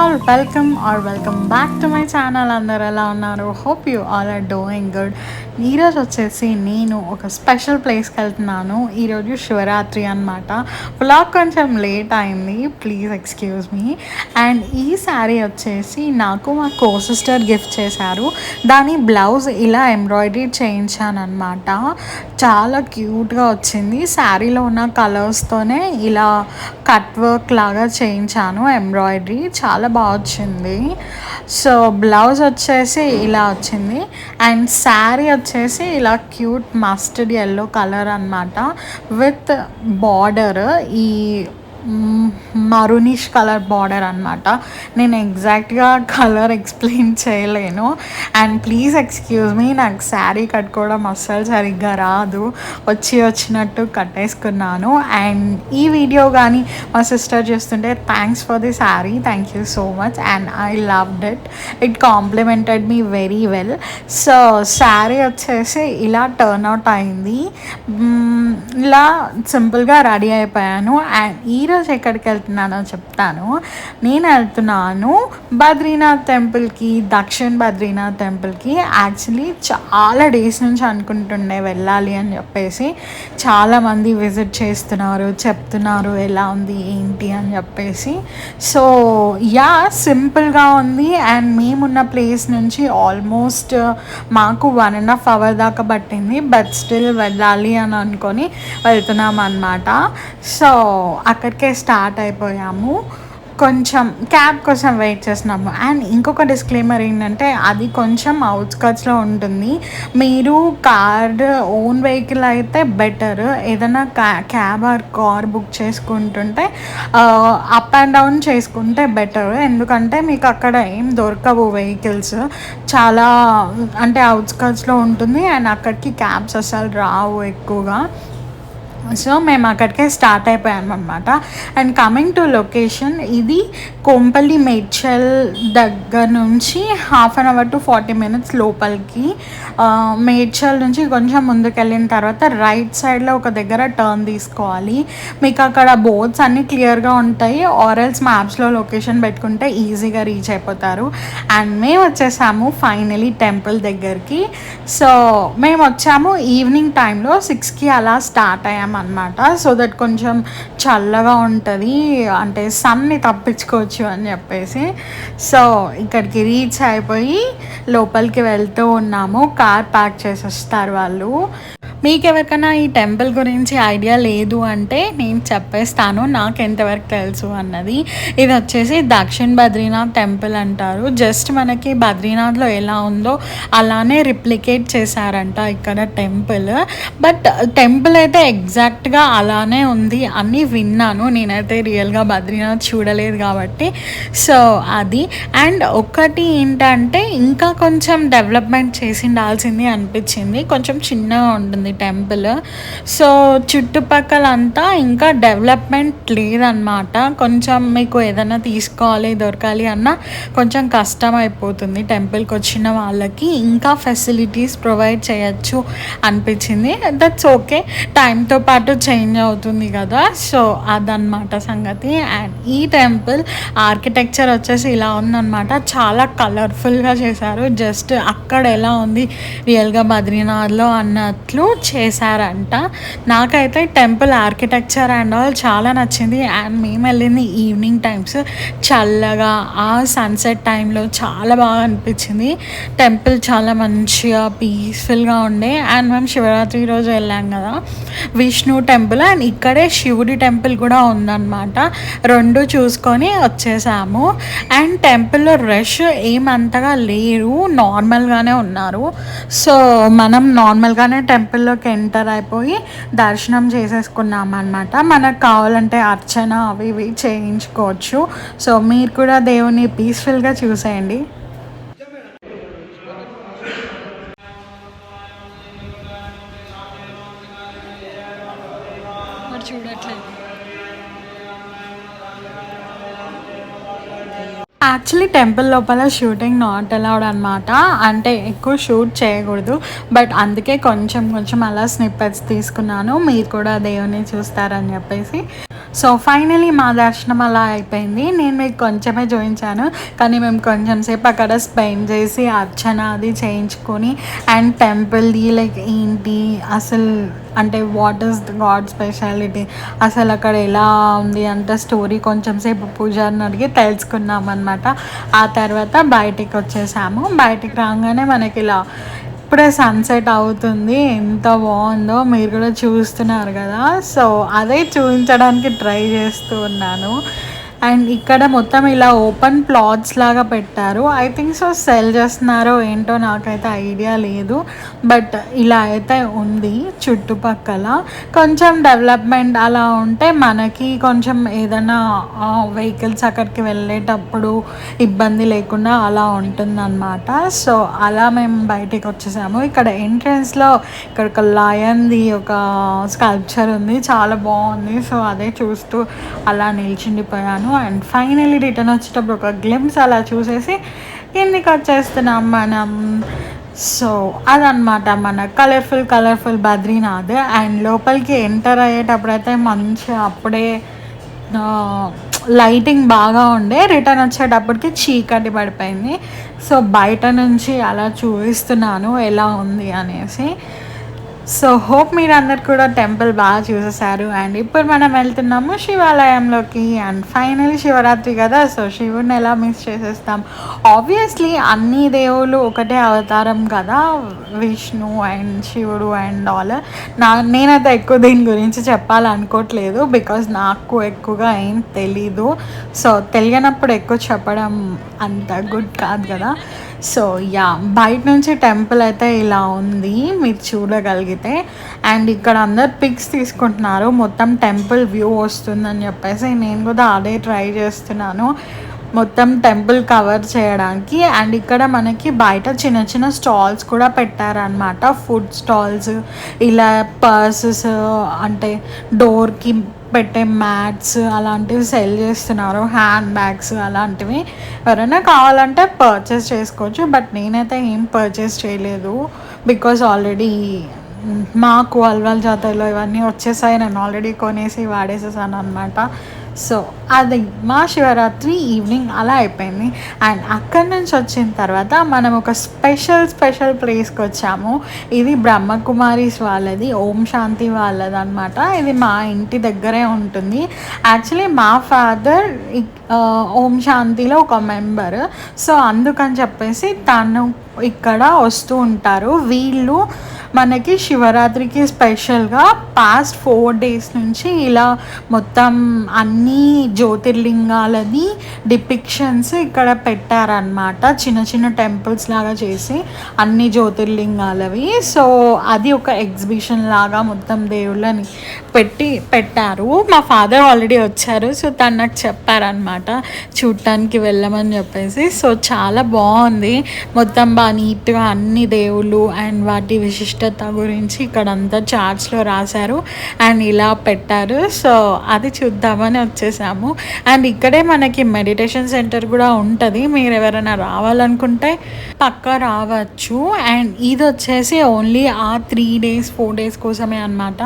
All welcome back to my channel. అందరు ఎలా ఉన్నారు? Hope you all are doing good. ఈరోజు వచ్చేసి నేను ఒక స్పెషల్ ప్లేస్కి వెళ్తున్నాను. ఈరోజు శివరాత్రి అనమాట. వ్లాగ్ కొంచెం లేట్ అయింది, ప్లీజ్ ఎక్స్క్యూజ్ మీ. అండ్ ఈ శారీ వచ్చేసి నాకు మా కో సిస్టర్ గిఫ్ట్ చేశారు. దాని బ్లౌజ్ ఇలా ఎంబ్రాయిడరీ చేయించాను అనమాట. చాలా క్యూట్గా వచ్చింది. శారీలో ఉన్న కలర్స్తోనే ఇలా కట్ వర్క్ లాగా చేయించాను ఎంబ్రాయిడరీ, చాలా బాగా వచ్చింది. సో బ్లౌజ్ వచ్చేసి ఇలా వచ్చింది. అండ్ శారీ వచ్చేసి ఇలా క్యూట్ మస్టర్డ్ ఎల్లో కలర్ అనమాట విత్ బార్డర్ ఈ మరూనిష్ కలర్ బార్డర్ అనమాట. నేను ఎగ్జాక్ట్గా కలర్ ఎక్స్ప్లెయిన్ చేయలేను. అండ్ ప్లీజ్ ఎక్స్క్యూజ్ మీ, నాకు శారీ కట్టుకోవడం అస్సలు సరిగ్గా రాదు, వచ్చినట్టు కట్టేసుకున్నాను. అండ్ ఈ వీడియో కానీ మా సిస్టర్ చేస్తుంటే thanks for the sari, thank you so much. And I loved it complimented me very well. So sari వచ్చేసి ఇలా టర్న్ అవుట్ అయింది. ఇలా సింపుల్గా రెడీ అయిపోయాను. అండ్ ఈరోజు ఎక్కడికి వెళ్తున్నానో చెప్తాను. నేను వెళ్తున్నాను బద్రీనాథ్ టెంపుల్కి, దక్షిణ్ బద్రీనాథ్ టెంపుల్కి. యాక్చువల్లీ చాలా డేస్ నుంచి అనుకుంటుండే వెళ్ళాలి అని చెప్పేసి. చాలామంది విజిట్ చేస్తున్నారు, చెప్తున్నారు ఎలా ఉంది ఏంటి అని చెప్పేసి. సో యా, సింపుల్గా ఉంది. అండ్ మేమున్న ప్లేస్ నుంచి ఆల్మోస్ట్ మాకు 1.5 hour దాకా పట్టింది. బట్ స్టిల్ వెళ్ళాలి అని అనుకొని వెళ్తున్నాం అన్నమాట. సో అక్కడికే స్టార్ట్ అయిపోయాము. కొంచెం క్యాబ్ కోసం వెయిట్ చేస్తున్నాము. అండ్ ఇంకొక డిస్క్లైమర్ ఏంటంటే, అది కొంచెం అవుట్స్కట్స్లో ఉంటుంది. మీరు ఓన్ వెహికల్ అయితే బెటర్. ఏదైనా క్యాబ్ ఆర్ కార్ బుక్ చేసుకుంటుంటే అప్ అండ్ డౌన్ చేసుకుంటే బెటర్. ఎందుకంటే మీకు అక్కడ ఏం దొరకవు వెహికల్స్, చాలా అంటే అవుట్స్కట్స్లో ఉంటుంది. అండ్ అక్కడికి క్యాబ్స్ అసలు రావు ఎక్కువగా. సో మేము అక్కడికే స్టార్ట్ అయిపోయాము అనమాట. అండ్ కమింగ్ టు లొకేషన్, ఇది కొంపల్లి మేడ్చల్ దగ్గర నుంచి 1/2 hour to 40 minutes లోపలికి. మేడ్చల్ నుంచి కొంచెం ముందుకు వెళ్ళిన తర్వాత రైట్ సైడ్లో ఒక దగ్గర టర్న్ తీసుకోవాలి. మీకు అక్కడ బోర్డ్స్ అన్నీ క్లియర్గా ఉంటాయి. ఆర్ఎల్స్ మ్యాప్స్లో లొకేషన్ పెట్టుకుంటే ఈజీగా రీచ్ అయిపోతారు. అండ్ మేము వచ్చేసాము ఫైనలీ టెంపుల్ దగ్గరికి. సో మేము వచ్చాము ఈవినింగ్ టైంలో 6కి అలా స్టార్ట్ అయ్యాము అనమాట. సో దట్ కొంచెం చల్లగా ఉంటుంది, అంటే సన్ని తప్పించుకోవచ్చు అని చెప్పేసి. సో ఇక్కడికి రీచ్ అయిపోయి లోపలికి వెళ్తూ ఉన్నాము. కార్ ప్యాక్ చేసేస్తారు వాళ్ళు. మీకు ఎవరికైనా ఈ టెంపుల్ గురించి ఐడియా లేదు అంటే నేను చెప్పేస్తాను నాకు ఎంతవరకు తెలుసు అన్నది. ఇది వచ్చేసి దక్షిణ్ బద్రీనాథ్ టెంపుల్ అంటారు. జస్ట్ మనకి బద్రీనాథ్లో ఎలా ఉందో అలానే రిప్లికేట్ చేశారంట ఇక్కడ టెంపుల్. బట్ టెంపుల్ అయితే ఎగ్జాక్ట్గా అలానే ఉంది అని విన్నాను. నేనైతే రియల్గా బద్రీనాథ్ చూడలేదు కాబట్టి. సో అది. అండ్ ఒకటి ఏంటంటే, ఇంకా కొంచెం డెవలప్మెంట్ చేసి ఉండాల్సింది అనిపించింది. కొంచెం చిన్నగా ఉంటుంది టెంపుల్. సో చుట్టుపక్కల అంతా ఇంకా డెవలప్మెంట్ లేదనమాట. కొంచెం మీకు ఏదైనా తీసుకోవాలి దొరకాలి అన్నా కొంచెం కష్టం అయిపోతుంది టెంపుల్కి వచ్చిన వాళ్ళకి. ఇంకా ఫెసిలిటీస్ ప్రొవైడ్ చేయొచ్చు అనిపించింది. దట్స్ ఓకే, టైంతో పాటు చేంజ్ అవుతుంది కదా. సో అదనమాట సంగతి. అండ్ ఈ టెంపుల్ ఆర్కిటెక్చర్ వచ్చేసి ఇలా ఉందన్నమాట. చాలా కలర్ఫుల్గా చేశారు. జస్ట్ అక్కడ ఎలా ఉంది రియల్గా బద్రీనాథ్లో అన్నట్లు చేశారంట. నాకైతే టెంపుల్ ఆర్కిటెక్చర్ అండ్ ఆల్ చాలా నచ్చింది. అండ్ మేము వెళ్ళింది ఈవినింగ్ టైమ్స్, చల్లగా ఆ సన్సెట్ టైంలో చాలా బాగా అనిపించింది. టెంపుల్ చాలా మంచిగా పీస్ఫుల్గా ఉండే. అండ్ మేము శివరాత్రి రోజు వెళ్ళాం కదా, విష్ణు టెంపుల్ అండ్ ఇక్కడే శివుడి టెంపుల్ కూడా ఉందన్నమాట. రెండు చూసుకొని వచ్చేసాము. అండ్ టెంపుల్లో రష్ ఏమంతగా లేరు, నార్మల్గానే ఉన్నారు. సో మనం నార్మల్గానే టెంపుల్లోకి ఎంటర్ అయిపోయి దర్శనం చేసేసుకున్నాం అనమాట. మనకు కావాలంటే అర్చన అవి ఇవి చేయించుకోవచ్చు. సో మీరు కూడా దేవుని పీస్ఫుల్గా చూసేయండి. చూడట్లేదు. యాక్చువల్లీ టెంపుల్ లోపల షూటింగ్ నాట్ అలౌడ్ అనమాట. అంటే ఎక్కువ షూట్ చేయకూడదు. బట్ అందుకే కొంచెం అలా స్నిప్పెట్స్ తీసుకున్నాను, మీరు కూడా దేవుని చూస్తారని చెప్పేసి. సో ఫైనలీ మా దర్శనం అలా అయిపోయింది. నేను మీకు కొంచెమే చూపించాను, కానీ మేము కొంచెం సేపు అక్కడ స్పెండ్ చేసి అర్చన అది చేయించుకొని అండ్ టెంపుల్ది లైక్ ఏంటి అసలు అంటే what is the God speciality, అసలు అక్కడ ఎలా ఉంది అంటే స్టోరీ కొంచెం సేపు పూజారిని అడిగి తెలుసుకున్నాం అనమాట. ఆ తర్వాత బయటికి వచ్చేసాము. బయటికి రాగానే మనకి ఇలా ఇప్పుడే సన్సెట్ అవుతుంది, ఎంత బాగుందో మీరు కూడా చూస్తున్నారు కదా. సో అదే చూపించడానికి ట్రై చేస్తూ ఉన్నాను. అండ్ ఇక్కడ మొత్తం ఇలా ఓపెన్ ప్లాట్స్ లాగా పెట్టారు. ఐ థింక్ సో సెల్ చేస్తున్నారో ఏంటో నాకైతే ఐడియా లేదు, బట్ ఇలా అయితే ఉంది. చుట్టుపక్కల కొంచెం డెవలప్మెంట్ అలా ఉంటే మనకి కొంచెం ఏదైనా వెహికల్స్ అక్కడికి వెళ్ళేటప్పుడు ఇబ్బంది లేకుండా అలా ఉంటుందన్నమాట. సో అలా మేము బయటికి వచ్చేసాము. ఇక్కడ ఎంట్రన్స్లో ఇక్కడ ఒక లయన్ది ఒక స్కల్ప్చర్ ఉంది, చాలా బాగుంది. సో అదే చూస్తూ అలా నిల్చుండిపోయాను. అండ్ ఫైనల్లీ రిటర్న్ వచ్చేటప్పుడు ఒక గ్లిమ్స్ అలా చూసేసి కిందికి వచ్చేస్తున్నాం మనం. సో అదనమాట మన కలర్ఫుల్ బద్రీనాథ్. అండ్ లోపలికి ఎంటర్ అయ్యేటప్పుడు అయితే మంచిగా అప్పుడే లైటింగ్ బాగా ఉండే, రిటర్న్ వచ్చేటప్పటికి చీకటి పడిపోయింది. సో బయట నుంచి అలా చూపిస్తున్నాను ఎలా ఉంది అనేసి. సో హోప్ మీరు అందరు కూడా టెంపుల్ బాగా చూసేసారు. అండ్ ఇప్పుడు మనం వెళ్తున్నాము శివాలయంలోకి. అండ్ ఫైనలీ శివరాత్రి కదా, సో శివుడిని ఎలా మిస్ చేసేస్తాం. ఆబ్వియస్లీ అన్ని దేవుళ్ళు ఒకటే అవతారం కదా, విష్ణు అండ్ శివుడు అండ్ ఆల్. నేనైతే ఎక్కువ దీని గురించి చెప్పాలనుకోవట్లేదు, బికాజ్ నాకు ఎక్కువగా ఏం తెలీదు. సో తెలియనప్పుడు ఎక్కువ చెప్పడం అంత గుడ్ కాదు కదా. సో యా, బయట నుంచి టెంపుల్ అయితే ఇలా ఉంది మీరు చూడగలిగితే. అండ్ ఇక్కడ అందరు పిక్స్ తీసుకుంటున్నారు, మొత్తం టెంపుల్ వ్యూ వస్తుందని చెప్పేసి నేను కూడా అదే ట్రై చేస్తున్నాను మొత్తం టెంపుల్ కవర్ చేయడానికి. అండ్ ఇక్కడ మనకి బయట చిన్న చిన్న స్టాల్స్ కూడా పెట్టారనమాట, ఫుడ్ స్టాల్స్, ఇలా పర్సెస్ అంటే డోర్కి పెట్టే మ్యాట్స్ అలాంటివి సెల్ చేస్తున్నారు, హ్యాండ్ బ్యాగ్స్ అలాంటివి. ఎవరైనా కావాలంటే పర్చేస్ చేసుకోవచ్చు, బట్ నేనైతే ఏం పర్చేస్ చేయలేదు బికాజ్ ఆల్రెడీ మాకు అల్వాల్ జాతరలో ఇవన్నీ వచ్చేసాయి, నేను ఆల్రెడీ కొనేసి వాడేసేసాను అనమాట. సో అది మా శివరాత్రి ఈవినింగ్ అలా అయిపోయింది. అండ్ అక్కడి నుంచి వచ్చిన తర్వాత మనం ఒక స్పెషల్ ప్లేస్కి వచ్చాము. ఇది బ్రహ్మకుమారీస్ వాళ్ళది, ఓం శాంతి వాళ్ళది అనమాట. ఇది మా ఇంటి దగ్గరే ఉంటుంది. యాక్చువల్లీ మా ఫాదర్ ఓం శాంతిలో ఒక మెంబర్, సో అందుకని చెప్పేసి తను ఇక్కడ వస్తూ ఉంటారు. వీళ్ళు మనకి శివరాత్రికి స్పెషల్గా పాస్ట్ 4 days నుంచి ఇలా మొత్తం అన్ని జ్యోతిర్లింగాలది డిపిక్షన్స్ ఇక్కడ పెట్టారనమాట, చిన్న చిన్న టెంపుల్స్ లాగా చేసి అన్ని జ్యోతిర్లింగాలవి. సో అది ఒక ఎగ్జిబిషన్ లాగా మొత్తం దేవుళ్ళని పెట్టారు. మా ఫాదర్ ఆల్రెడీ వచ్చారు, సో తను నాకు చెప్పారనమాట చూడటానికి వెళ్ళమని చెప్పేసి. సో చాలా బాగుంది, మొత్తం బాగా నీట్గా అన్ని దేవుళ్ళు అండ్ వాటి విశిష్టత గురించి ఇక్కడ అంతా చార్ట్స్లో రాశారు అండ్ ఇలా పెట్టారు. సో అది చూద్దామని వచ్చేసాము. అండ్ ఇక్కడే మనకి మెడిటేషన్ సెంటర్ కూడా ఉంటుంది, మీరు ఎవరైనా రావాలనుకుంటే పక్కా రావచ్చు. అండ్ ఇది వచ్చేసి ఓన్లీ ఆ 3 days 4 days కోసమే అనమాట,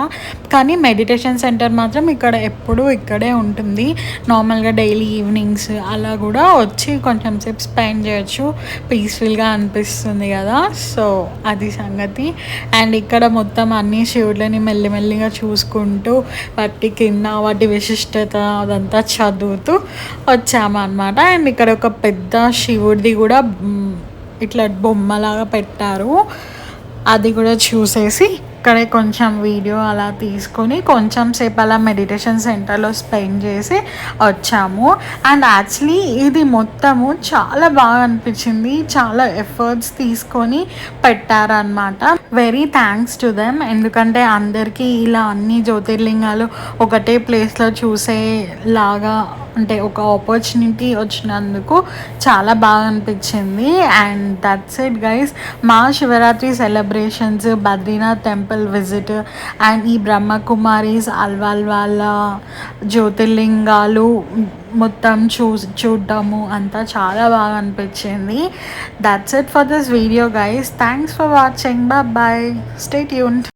కానీ మెడిటేషన్ సెంటర్ మాత్రం ఇక్కడ ఎప్పుడూ ఇక్కడే ఉంటుంది. నార్మల్గా డైలీ ఈవినింగ్స్ అలా కూడా వచ్చి కొంచెం సేపు స్పెండ్ చేయొచ్చు, పీస్ఫుల్గా అనిపిస్తుంది కదా. సో అది సంగతి. అండ్ ఇక్కడ మొత్తం అన్ని శివుళ్ళని మెల్లిమెల్లిగా చూసుకుంటూ వాటి కింద వాటి విశిష్టత అదంతా చదువుతూ వచ్చామన్నమాట. అండ్ ఇక్కడ ఒక పెద్ద శివుడిది కూడా ఇట్లా బొమ్మలాగా పెట్టారు, అది కూడా చూసేసి ఇక్కడే కొంచెం వీడియో అలా తీసుకొని కొంచెం సేపు అలా మెడిటేషన్ సెంటర్లో స్పెండ్ చేసి వచ్చాము. అండ్ యాక్చువల్లీ ఇది మొత్తము చాలా బాగా అనిపించింది, చాలా ఎఫర్ట్స్ తీసుకొని పెట్టారనమాట. వెరీ థ్యాంక్స్ టు దెమ్, ఎందుకంటే అందరికీ ఇలా అన్ని జ్యోతిర్లింగాలు ఒకటే ప్లేస్లో చూసేలాగా అంటే ఒక ఆపర్చునిటీ వచ్చినందుకు చాలా బాగా అనిపించింది. అండ్ దట్స్ ఇట్ గైస్, మా Shivaratri celebrations, Badrinath temple visit and ఈ బ్రహ్మకుమారీస్ అల్వాల్ వాళ్ళ జ్యోతిర్లింగాలు మొత్తం చూడటము అంతా చాలా బాగా అనిపించింది. That's it for this video guys, thanks for watching, bye, stay tuned.